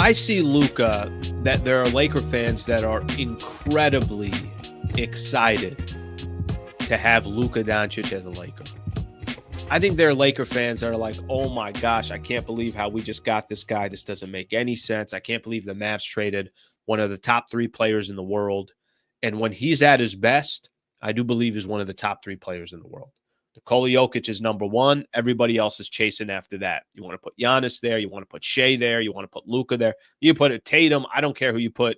I see Luka, that there are Laker fans that are incredibly excited to have Luka Doncic as a Laker. I think there are Laker fans that are like, oh my gosh, I can't believe how we just got this guy. This doesn't make any sense. I can't believe the Mavs traded one of the top 3 players in the world. And when he's at his best, I do believe he's one of the top 3 players in the world. Nikola Jokic is number 1. Everybody else is chasing after that. You want to put Giannis there. You want to put Shea there. You want to put Luka there. You put a Tatum. I don't care who you put.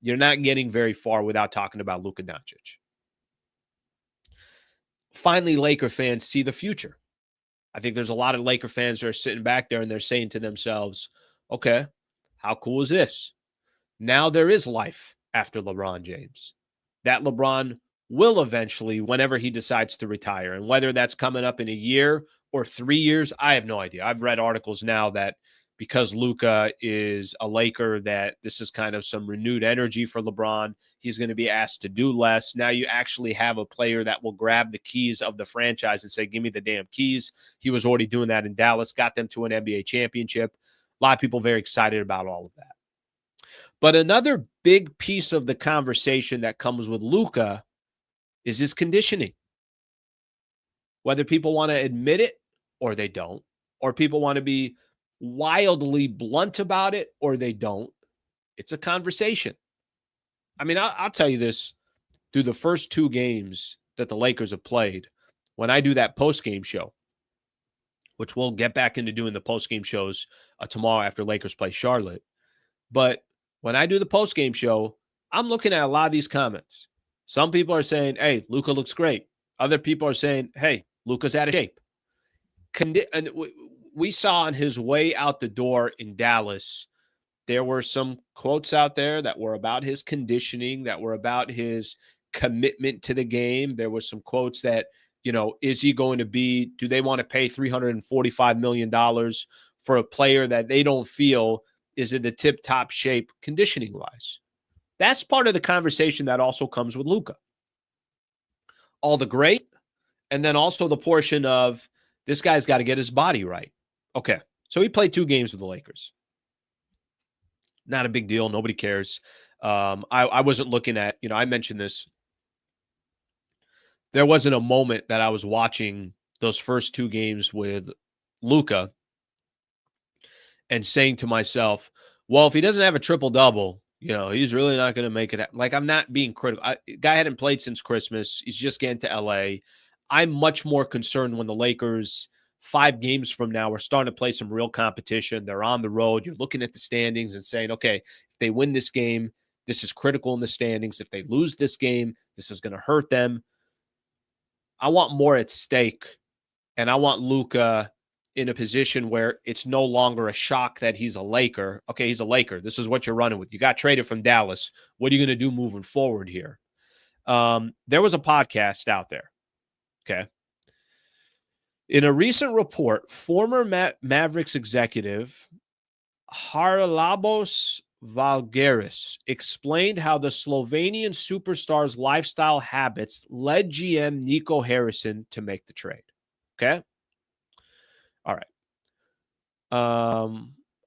You're not getting very far without talking about Luka Doncic. Finally, Laker fans see the future. I think there's a lot of Laker fans that are sitting back there and they're saying to themselves, okay, how cool is this? Now there is life after LeBron James. That LeBron will eventually, whenever he decides to retire, and whether that's coming up in a year or 3 years, I have no idea. I've read articles now that because Luka is a Laker, that this is kind of some renewed energy for LeBron. He's going to be asked to do less. Now you actually have a player that will grab the keys of the franchise and say, give me the damn keys. He was already doing that in Dallas, got them to an NBA championship. A lot of people very excited about all of that. But another big piece of the conversation that comes with Luka is his conditioning. Whether people want to admit it or they don't, or people want to be wildly blunt about it or they don't, it's a conversation. I mean, I'll tell you this, through the first 2 games that the Lakers have played, when I do that post-game show, which we'll get back into doing the post-game shows tomorrow after Lakers play Charlotte, but when I do the post-game show, I'm looking at a lot of these comments. Some people are saying, hey, Luka looks great. Other people are saying, hey, Luka's out of shape. And we saw on his way out the door in Dallas, there were some quotes out there that were about his conditioning, that were about his commitment to the game. There were some quotes that, is he going to be, do they want to pay $345 million for a player that they don't feel is in the tip-top shape conditioning-wise? That's part of the conversation that also comes with Luka. All the great, and then also the portion of this guy's got to get his body right. Okay, so he played 2 games with the Lakers. Not a big deal. Nobody cares. I wasn't looking at, I mentioned this. There wasn't a moment that I was watching those first 2 games with Luka and saying to myself, well, if he doesn't have a triple-double, he's really not going to make it. Like, I'm not being critical. Guy hadn't played since Christmas. He's just getting to L.A. I'm much more concerned when the Lakers 5 games from now are starting to play some real competition. They're on the road. You're looking at the standings and saying, okay, if they win this game, this is critical in the standings. If they lose this game, this is going to hurt them. I want more at stake, and I want Luka in a position where it's no longer a shock that he's a Laker. Okay, he's a Laker. This is what you're running with. You got traded from Dallas. What are you going to do moving forward here? There was a podcast out there, okay? In a recent report, former Mavericks executive Haralabos Valgeris explained how the Slovenian superstar's lifestyle habits led GM Nico Harrison to make the trade. Okay? All right.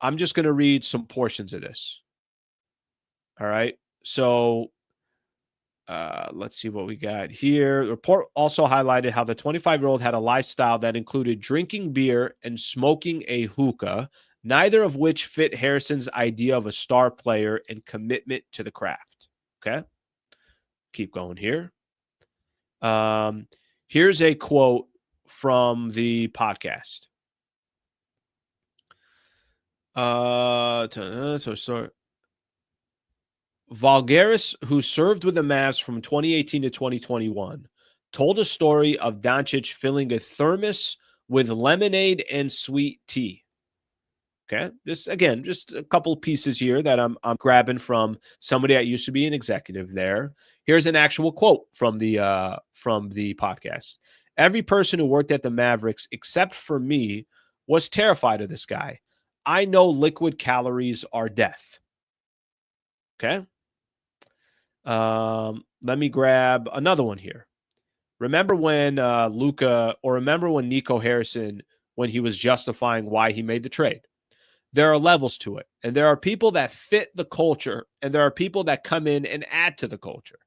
I'm just going to read some portions of this. All right. So let's see what we got here. The report also highlighted how the 25-year-old had a lifestyle that included drinking beer and smoking a hookah, neither of which fit Harrison's idea of a star player and commitment to the craft. Okay. Keep going here. Here's a quote from the podcast. Valgeris, who served with the Mavs from 2018 to 2021, told a story of Doncic filling a thermos with lemonade and sweet tea. Okay, just a couple pieces here that I'm grabbing from somebody that used to be an executive there. Here's an actual quote from the podcast. Every person who worked at the Mavericks, except for me, was terrified of this guy. I know liquid calories are death. Okay. Let me grab another one here. Remember when remember when Nico Harrison, when he was justifying why he made the trade? There are levels to it. And there are people that fit the culture, and there are people that come in and add to the culture.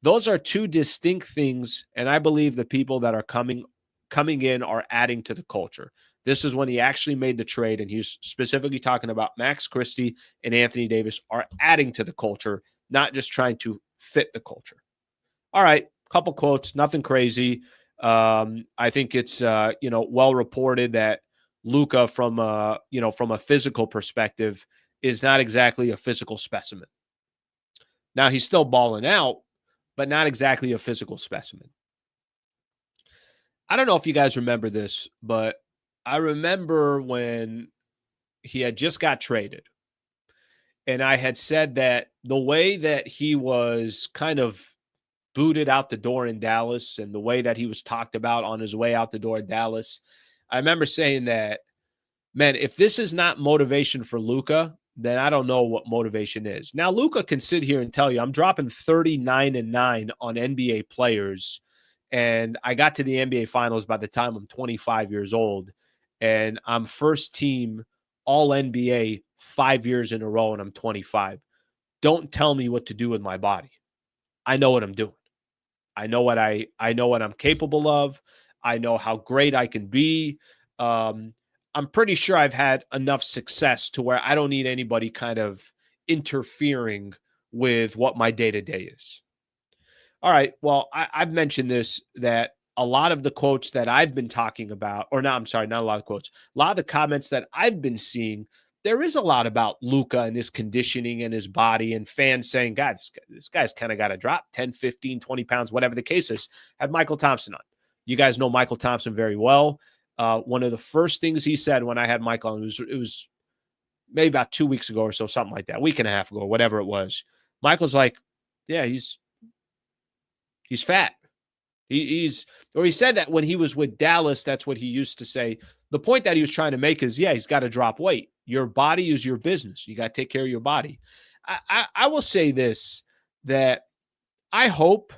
Those are two distinct things, and I believe the people that are coming in are adding to the culture. This is when he actually made the trade, and he's specifically talking about Max Christie and Anthony Davis are adding to the culture, not just trying to fit the culture. All right, couple quotes, nothing crazy. I think it's well reported that Luka from a physical perspective is not exactly a physical specimen. Now he's still balling out, but not exactly a physical specimen. I don't know if you guys remember this, but I remember when he had just got traded, and I had said that the way that he was kind of booted out the door in Dallas and the way that he was talked about on his way out the door in Dallas, I remember saying that, man, if this is not motivation for Luka, then I don't know what motivation is. Now, Luka can sit here and tell you, I'm dropping 39-9 on NBA players, and I got to the NBA Finals by the time I'm 25 years old, and I'm first team All NBA 5 years in a row, and I'm 25. Don't tell me what to do with my body. I know what I'm doing. I know what I'm capable of. I know how great I can be. I'm pretty sure I've had enough success to where I don't need anybody kind of interfering with what my day-to-day is. All right. Well, I've mentioned this, that a lot of the quotes that I've been talking about, or not, I'm sorry, not a lot of quotes, a lot of the comments that I've been seeing, there is a lot about Luka and his conditioning and his body, and fans saying, God, this guy's kind of got to drop 10, 15, 20 pounds, whatever the case is. Had Michael Thompson on. You guys know Michael Thompson very well. One of the first things he said when I had Michael on, it was maybe about 2 weeks ago or so, something like that, a week and a half ago, whatever it was. Michael's like, yeah, he's fat. He said that when he was with Dallas, that's what he used to say. The point that he was trying to make is, yeah, he's got to drop weight. Your body is your business. You got to take care of your body. I will say this, that I hope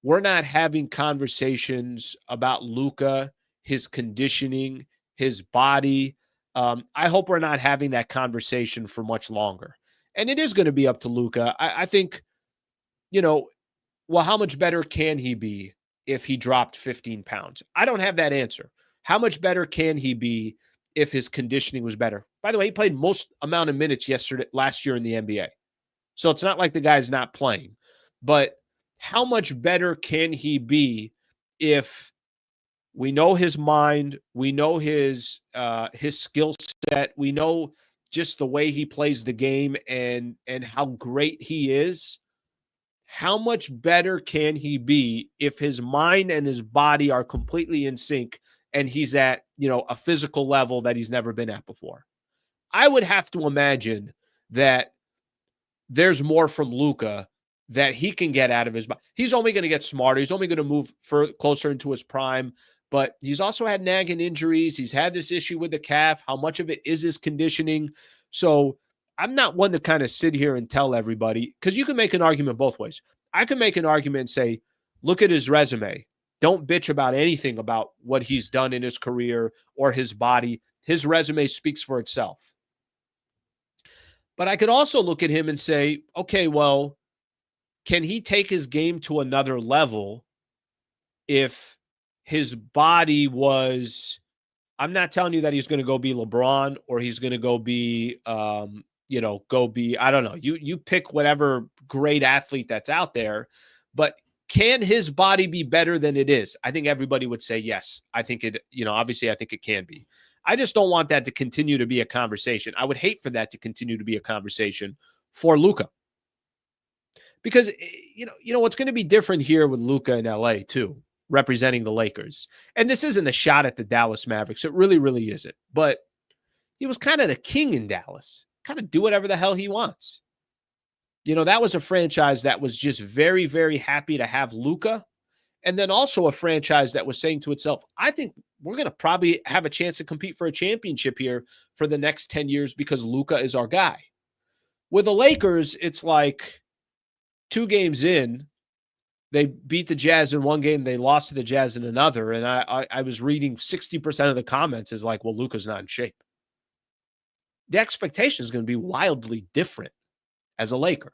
we're not having conversations about Luka, his conditioning, his body. I hope we're not having that conversation for much longer. And it is going to be up to Luka. I think, well, how much better can he be if he dropped 15 pounds? I don't have that answer. How much better can he be if his conditioning was better? By the way, he played most amount of minutes last year in the NBA. So it's not like the guy's not playing. But how much better can he be if we know his mind, we know his skill set, we know just the way he plays the game and how great he is? How much better can he be if his mind and his body are completely in sync and he's at, a physical level that he's never been at before? I would have to imagine that there's more from Luka that he can get out of his body. He's only going to get smarter. He's only going to move closer into his prime, but he's also had nagging injuries. He's had this issue with the calf. How much of it is his conditioning? So I'm not one to kind of sit here and tell everybody, because you can make an argument both ways. I can make an argument and say, look at his resume. Don't bitch about anything about what he's done in his career or his body. His resume speaks for itself. But I could also look at him and say, okay, well, can he take his game to another level if his body was, I'm not telling you that he's going to go be LeBron or he's going to go be, I don't know. You pick whatever great athlete that's out there, but can his body be better than it is? I think everybody would say yes. I think it, obviously I think it can be. I just don't want that to continue to be a conversation. I would hate for that to continue to be a conversation for Luka. Because, what's going to be different here with Luka in LA too, representing the Lakers. And this isn't a shot at the Dallas Mavericks. It really, really isn't. But he was kind of the king in Dallas, kind of do whatever the hell he wants. That was a franchise that was just very, very happy to have Luka. And then also a franchise that was saying to itself, I think we're going to probably have a chance to compete for a championship here for the next 10 years because Luka is our guy. With the Lakers, it's like 2 games in, they beat the Jazz in one game, they lost to the Jazz in another. And I was reading 60% of the comments is like, well, Luka's not in shape. the expectation is going to be wildly different as a Laker.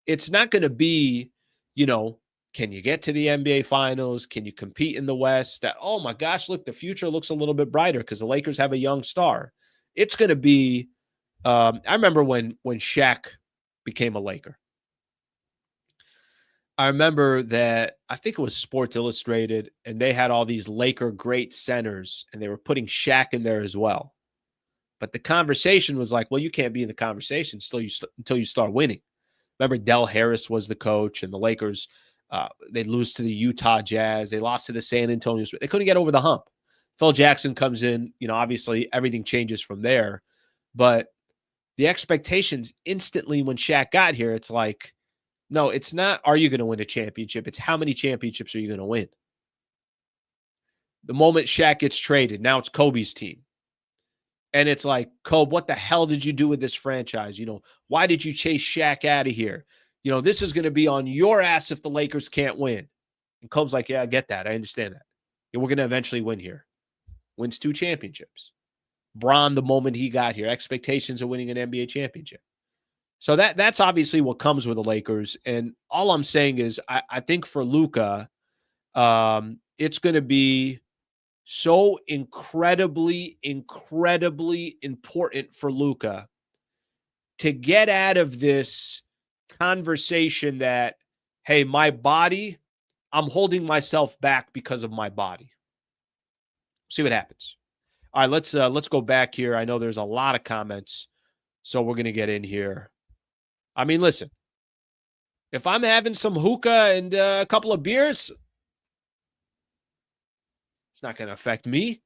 It's not going to be, you know, can you get to the NBA Finals? Can you compete in the West? Oh my gosh, look, the future looks a little bit brighter because the Lakers have a young star. It's going to be. I remember when Shaq became a Laker. I remember that I think it was Sports Illustrated, and they had all these Laker great centers, and they were putting Shaq in there as well. But the conversation was like, well, you can't be in the conversation until you start winning. Remember, Del Harris was the coach, and the Lakers, they lose to the Utah Jazz. They lost to the San Antonio Spurs. They couldn't get over the hump. Phil Jackson comes in. You know, obviously everything changes from there. But the expectations instantly when Shaq got here, it's like, no, it's not, are you going to win a championship? It's how many championships are you going to win? The moment Shaq gets traded, now it's Kobe's team. And it's like, Kobe, what the hell did you do with this franchise? You know, why did you chase Shaq out of here? You know, this is going to be on your ass if the Lakers can't win. And Kobe's like, yeah, I get that. I understand that. Yeah, we're going to eventually win here. Wins 2 championships. Bron, the moment he got here, expectations of winning an NBA championship. So that's obviously what comes with the Lakers. And all I'm saying is I think for Luka, it's going to be so incredibly important for Luka to get out of this conversation that, hey, my body, I'm holding myself back because of my body. See what happens. All right, let's go back here. I know there's a lot of comments, so we're going to get in here. I mean, listen, if I'm having some hookah and a couple of beers, it's not going to affect me.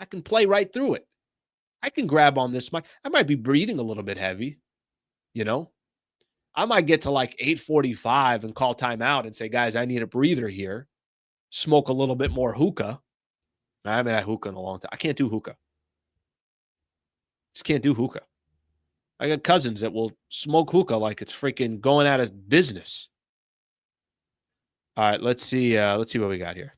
I can play right through it. I can grab on this mic. I might be breathing a little bit heavy, you know. I might get to like 8:45 and call timeout and say, guys, I need a breather here. Smoke a little bit more hookah. I haven't had hookah in a long time. I can't do hookah. Just can't do hookah. I got cousins that will smoke hookah like it's freaking going out of business. All right, let's see what we got here.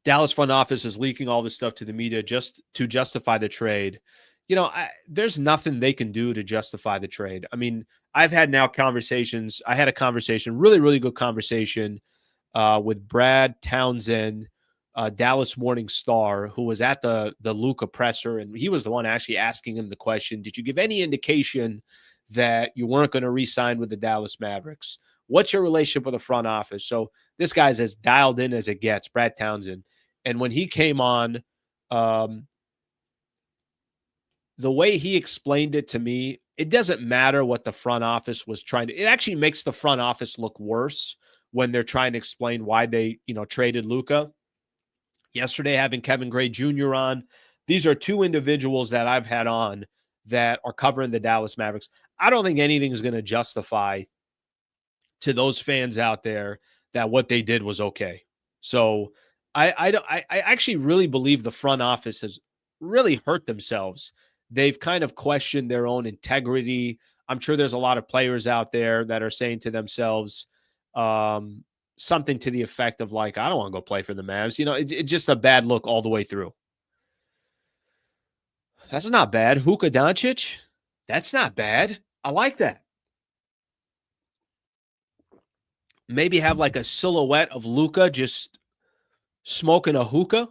Dallas front office is leaking all this stuff to the media just to justify the trade. You know, there's nothing they can do to justify the trade. I mean, I've had now conversations. I had a conversation, really, really good conversation with Brad Townsend, Dallas Morning Star, who was at the Luka presser, and he was the one actually asking him the question, did you give any indication that you weren't going to re-sign with the Dallas Mavericks? What's your relationship with the front office? So this guy's as dialed in as it gets, Brad Townsend. And when he came on, the way he explained it to me, it doesn't matter what the front office was trying to, it actually makes the front office look worse when they're trying to explain why they, traded Luka. Yesterday, having Kevin Gray Jr. on, these are two individuals that I've had on that are covering the Dallas Mavericks. I don't think anything is going to justify to those fans out there that what they did was okay. So I actually really believe the front office has really hurt themselves. They've kind of questioned their own integrity. I'm sure there's a lot of players out there that are saying to themselves something to the effect of like, I don't want to go play for the Mavs. It's just a bad look all the way through. That's not bad. Luka Doncic, that's not bad. I like that. Maybe have like a silhouette of Luka just smoking a hookah,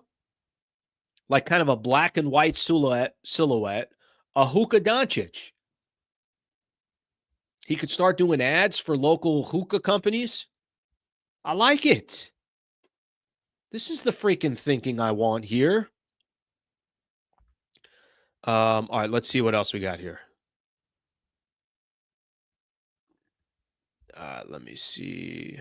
like kind of a black and white silhouette, a Luka Doncic. He could start doing ads for local hookah companies. I like it. This is the freaking thinking I want here. All right, let's see what else we got here. Let me see.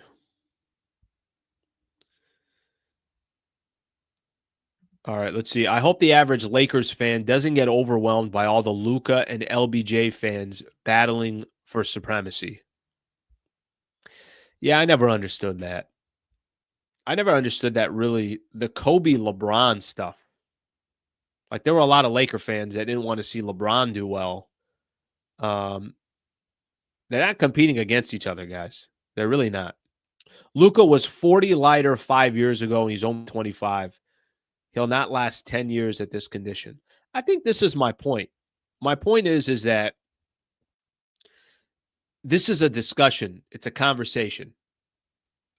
All right, let's see. I hope the average Lakers fan doesn't get overwhelmed by all the Luka and LBJ fans battling for supremacy. Yeah, I never understood that. I never understood that really, the Kobe LeBron stuff. Like there were a lot of Laker fans that didn't want to see LeBron do well. They're not competing against each other, guys. They're really not. Luka was 40 lighter 5 years ago, and he's only 25. He'll not last 10 years at this condition. I think this is my point. My point is that this is a discussion. It's a conversation.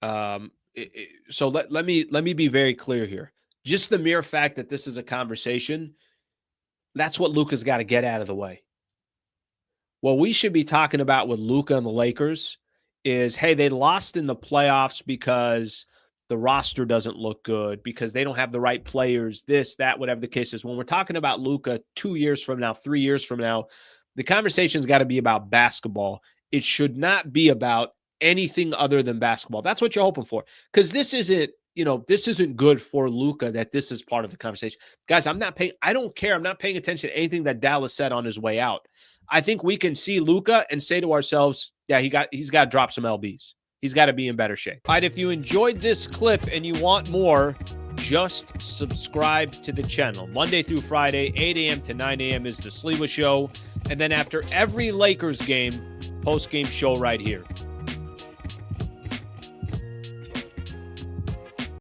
So let me be very clear here. Just the mere fact that this is a conversation, that's what Luka's got to get out of the way. What we should be talking about with Luka and the Lakers is, hey, they lost in the playoffs because the roster doesn't look good, because they don't have the right players, this, that, whatever the case is. When we're talking about Luka 2 years from now, 3 years from now, the conversation's got to be about basketball. It should not be about anything other than basketball. That's what you're hoping for. Because this isn't good for Luka that this is part of the conversation. Guys, I don't care. I'm not paying attention to anything that Dallas said on his way out. I think we can see Luka and say to ourselves, yeah, he's got to drop some LBs. He's got to be in better shape. All right, if you enjoyed this clip and you want more, just subscribe to the channel. Monday through Friday, 8 a.m. to 9 a.m. is the Sliwa Show. And then after every Lakers game, post-game show right here.